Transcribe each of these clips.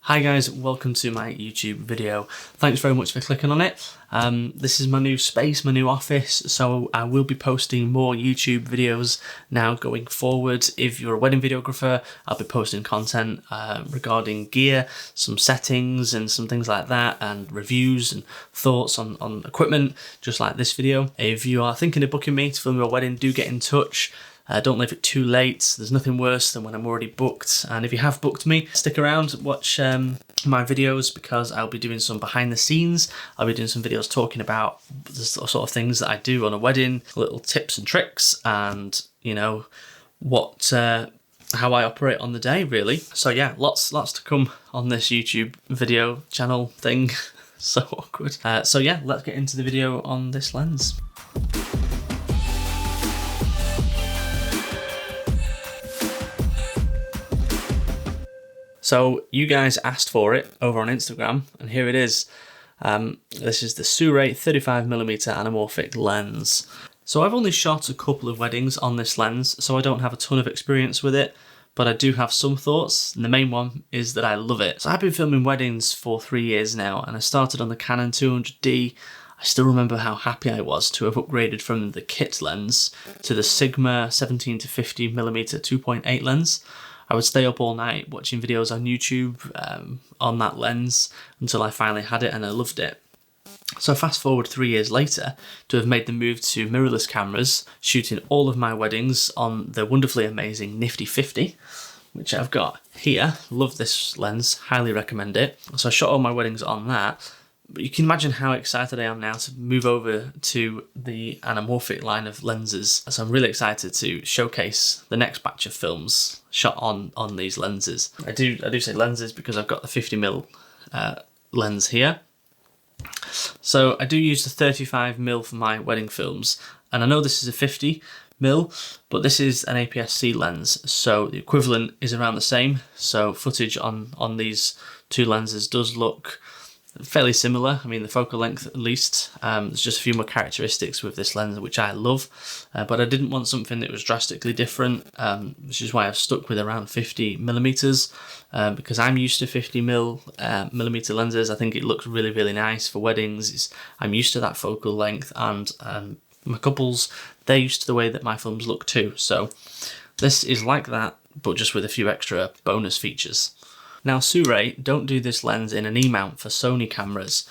Hi guys, welcome to my YouTube video. Thanks very much for clicking on it. This is my new space, my new office, so I will be posting more YouTube videos now going forward. If you're a wedding videographer, I'll be posting content regarding gear, some settings and some things like that, and reviews and thoughts on equipment, just like this video. If you are thinking of booking me to film your wedding, do get in touch. Don't leave it too late. There's nothing worse than when I'm already booked. And if you have booked me, stick around, watch my videos, because I'll be doing some behind the scenes. I'll be doing some videos talking about the sort of things that I do on a wedding, little tips and tricks, and you know what, how I operate on the day, really. So yeah, lots to come on this YouTube video channel thing. So awkward. So yeah, let's get into the video on this lens. So you guys asked for it over on Instagram, and here it is. This is the SIRUI 35mm anamorphic lens. So I've only shot a couple of weddings on this lens, so I don't have a ton of experience with it, but I do have some thoughts, and the main one is that I love it. So I've been filming weddings for 3 years now, and I started on the Canon 200D. I still remember how happy I was to have upgraded from the kit lens to the Sigma 17 to 50mm 2.8 lens. I would stay up all night watching videos on YouTube on that lens until I finally had it and I loved it. So fast forward 3 years later to have made the move to mirrorless cameras, shooting all of my weddings on the wonderfully amazing Nifty 50, which I've got here. Love this lens, highly recommend it. So I shot all my weddings on that. But you can imagine how excited I am now to move over to the Anamorphic line of lenses. So I'm really excited to showcase the next batch of films shot on these lenses. I do say lenses because I've got the 50mm lens here. So I do use the 35mm for my wedding films, and I know this is a 50mm, but this is an APS-C lens, so the equivalent is around the same. So footage on these two lenses does look fairly similar. I mean, the focal length at least. There's just a few more characteristics with this lens which I love, but I didn't want something that was drastically different, which is why I've stuck with around 50mm, because I'm used to 50mm lenses. I think it looks really nice for weddings. I'm used to that focal length, and my couples, they're used to the way that my films look too. So this is like that, but just with a few extra bonus features. Now, SIRUI don't do this lens in an E-mount for Sony cameras.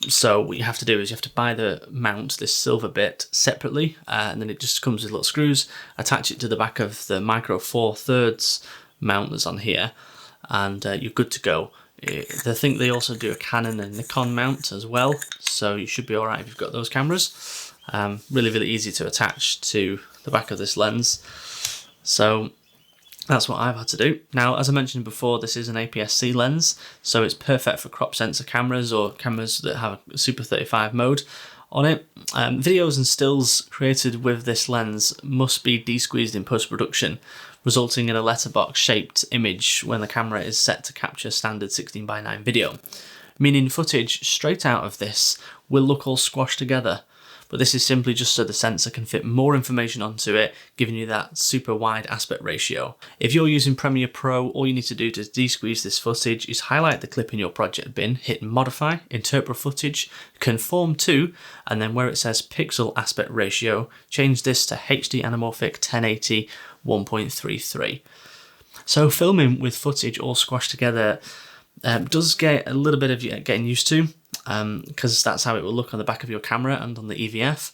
So what you have to do is you have to buy the mount, this silver bit, separately, and then it just comes with little screws. Attach it to the back of the Micro Four Thirds mount that's on here, and you're good to go. I think they also do a Canon and Nikon mount as well, so you should be alright if you've got those cameras. Really easy to attach to the back of this lens. So that's what I've had to do. Now, as I mentioned before, this is an APS-C lens, so it's perfect for crop sensor cameras or cameras that have a Super 35 mode on it. Videos and stills created with this lens must be de-squeezed in post-production, resulting in a letterbox shaped image when the camera is set to capture standard 16:9 video, meaning footage straight out of this will look all squashed together. But this is simply just so the sensor can fit more information onto it, giving you that super wide aspect ratio. If you're using Premiere Pro, all you need to do to de-squeeze this footage is highlight the clip in your project bin, hit Modify, Interpret Footage, Conform To, and then where it says Pixel Aspect Ratio, change this to HD Anamorphic 1080 1.33. So filming with footage all squashed together does get a little bit of getting used to, because that's how it will look on the back of your camera and on the EVF.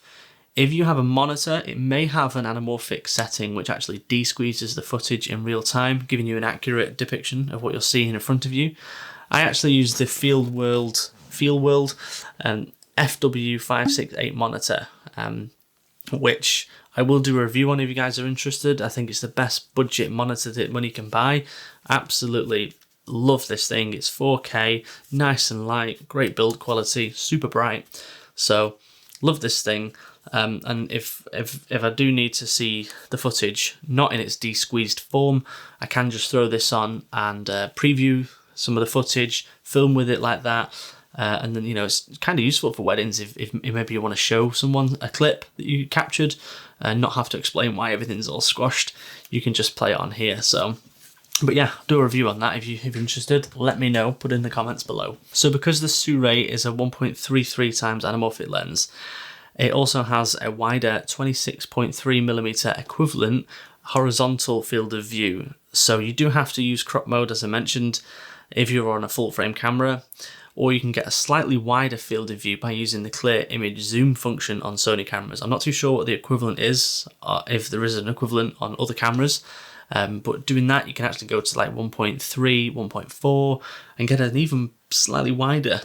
If you have a monitor, it may have an anamorphic setting which actually de-squeezes the footage in real time, giving you an accurate depiction of what you're seeing in front of you. I actually use the FieldWorld FW568 monitor, which I will do a review on if you guys are interested. I think it's the best budget monitor that money can buy. Absolutely love this thing. It's 4K, nice and light, great build quality, super bright. So love this thing. And if I do need to see the footage not in its de-squeezed form, I can just throw this on and preview some of the footage, film with it like that. And then, you know, it's kind of useful for weddings if maybe you want to show someone a clip that you captured and not have to explain why everything's all squashed. You can just play it on here. So But yeah, do a review on that if you're interested. Let me know, put in the comments below. So because the SIRUI is a 1.33 times anamorphic lens, it also has a wider 26.3mm equivalent horizontal field of view. So you do have to use crop mode, as I mentioned, if you're on a full frame camera, or you can get a slightly wider field of view by using the clear image zoom function on Sony cameras. I'm not too sure what the equivalent is, if there is an equivalent on other cameras, but doing that you can actually go to like 1.3, 1.4 and get an even slightly wider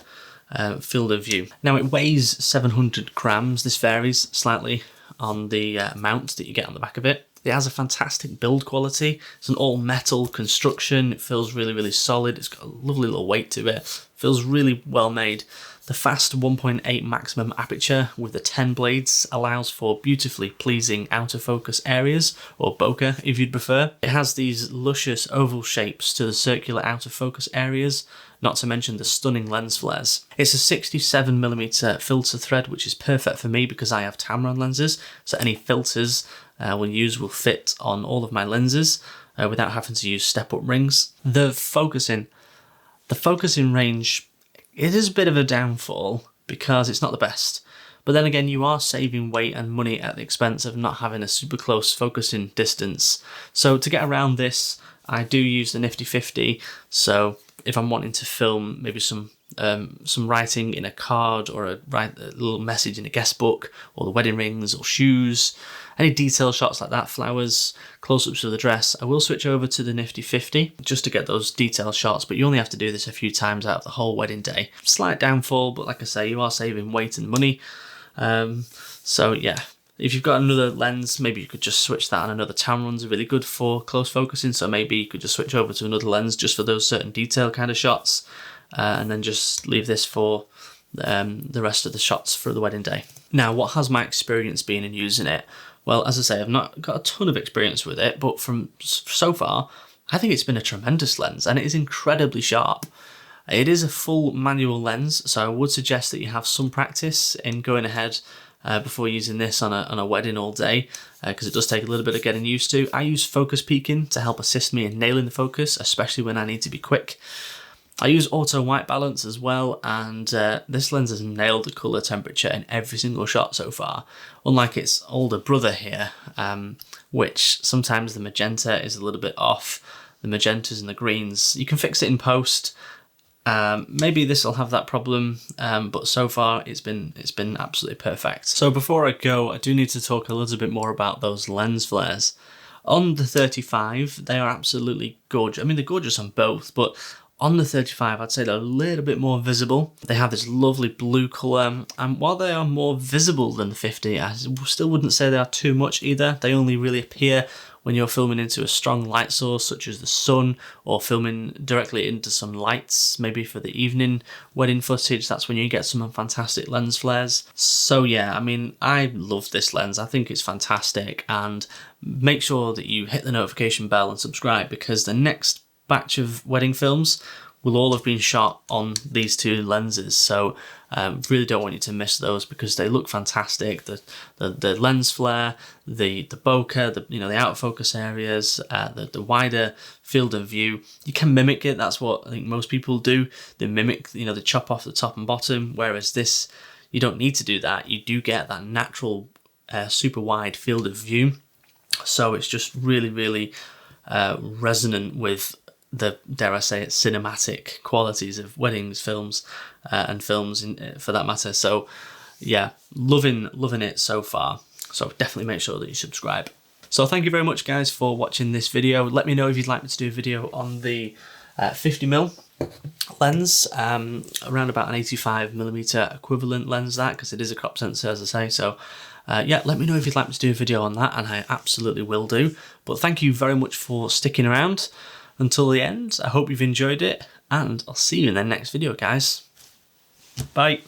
field of view. Now it weighs 700 grams, this varies slightly on the mount that you get on the back of it. It has a fantastic build quality. It's an all metal construction. It feels really, really solid. It's got a lovely little weight to it. Feels really well made. The fast 1.8 maximum aperture with the 10 blades allows for beautifully pleasing outer focus areas, or bokeh if you'd prefer. It has these luscious oval shapes to the circular outer focus areas, not to mention the stunning lens flares. It's a 67mm filter thread, which is perfect for me because I have Tamron lenses, so any filters we'll use will fit on all of my lenses without having to use step-up rings. The focusing range, it is a bit of a downfall because it's not the best. But then again, you are saving weight and money at the expense of not having a super close focusing distance. So to get around this, I do use the Nifty 50. So if I'm wanting to film maybe some writing in a card, or a little message in a guest book, or the wedding rings or shoes, any detail shots like that, flowers, close-ups of the dress, I will switch over to the Nifty 50 just to get those detail shots, but you only have to do this a few times out of the whole wedding day. Slight downfall, but like I say, you are saving weight and money. So yeah, if you've got another lens, maybe you could just switch that, and another Tamron's are really good for close focusing, so maybe you could just switch over to another lens just for those certain detail kind of shots, and then just leave this for the rest of the shots for the wedding day. Now, what has my experience been in using it? Well, as I say, I've not got a ton of experience with it, but from so far, I think it's been a tremendous lens, and it is incredibly sharp. It is a full manual lens, so I would suggest that you have some practice in going ahead before using this on a wedding all day, because it does take a little bit of getting used to. I use focus peaking to help assist me in nailing the focus, especially when I need to be quick. I use auto white balance as well, and this lens has nailed the colour temperature in every single shot so far, unlike its older brother here, which sometimes the magenta is a little bit off, the magentas and the greens. You can fix it in post. Maybe this will have that problem, but so far it's been absolutely perfect. So before I go, I do need to talk a little bit more about those lens flares. On the 35, they are absolutely gorgeous. I mean, they're gorgeous on both, but on the 35, I'd say they're a little bit more visible. They have this lovely blue colour, and while they are more visible than the 50, I still wouldn't say they are too much either. They only really appear when you're filming into a strong light source such as the sun, or filming directly into some lights, maybe for the evening wedding footage. That's when you get some fantastic lens flares. So yeah, I mean, I love this lens. I think it's fantastic, and make sure that you hit the notification bell and subscribe, because the next batch of wedding films will all have been shot on these two lenses, so really don't want you to miss those because they look fantastic. The lens flare, the bokeh, the out of focus areas, the wider field of view. You can mimic it. That's what I think most people do. They mimic, they chop off the top and bottom. Whereas this, you don't need to do that. You do get that natural, super wide field of view. So it's just really, really resonant with the, dare I say it, cinematic qualities of weddings, films, and films for that matter. So yeah, loving it so far. So definitely make sure that you subscribe. So thank you very much, guys, for watching this video. Let me know if you'd like me to do a video on the 50mm lens, around about an 85mm equivalent lens, because it is a crop sensor, as I say. So yeah, let me know if you'd like me to do a video on that, and I absolutely will do. But thank you very much for sticking around until the end. I hope you've enjoyed it, and I'll see you in the next video, guys. Bye.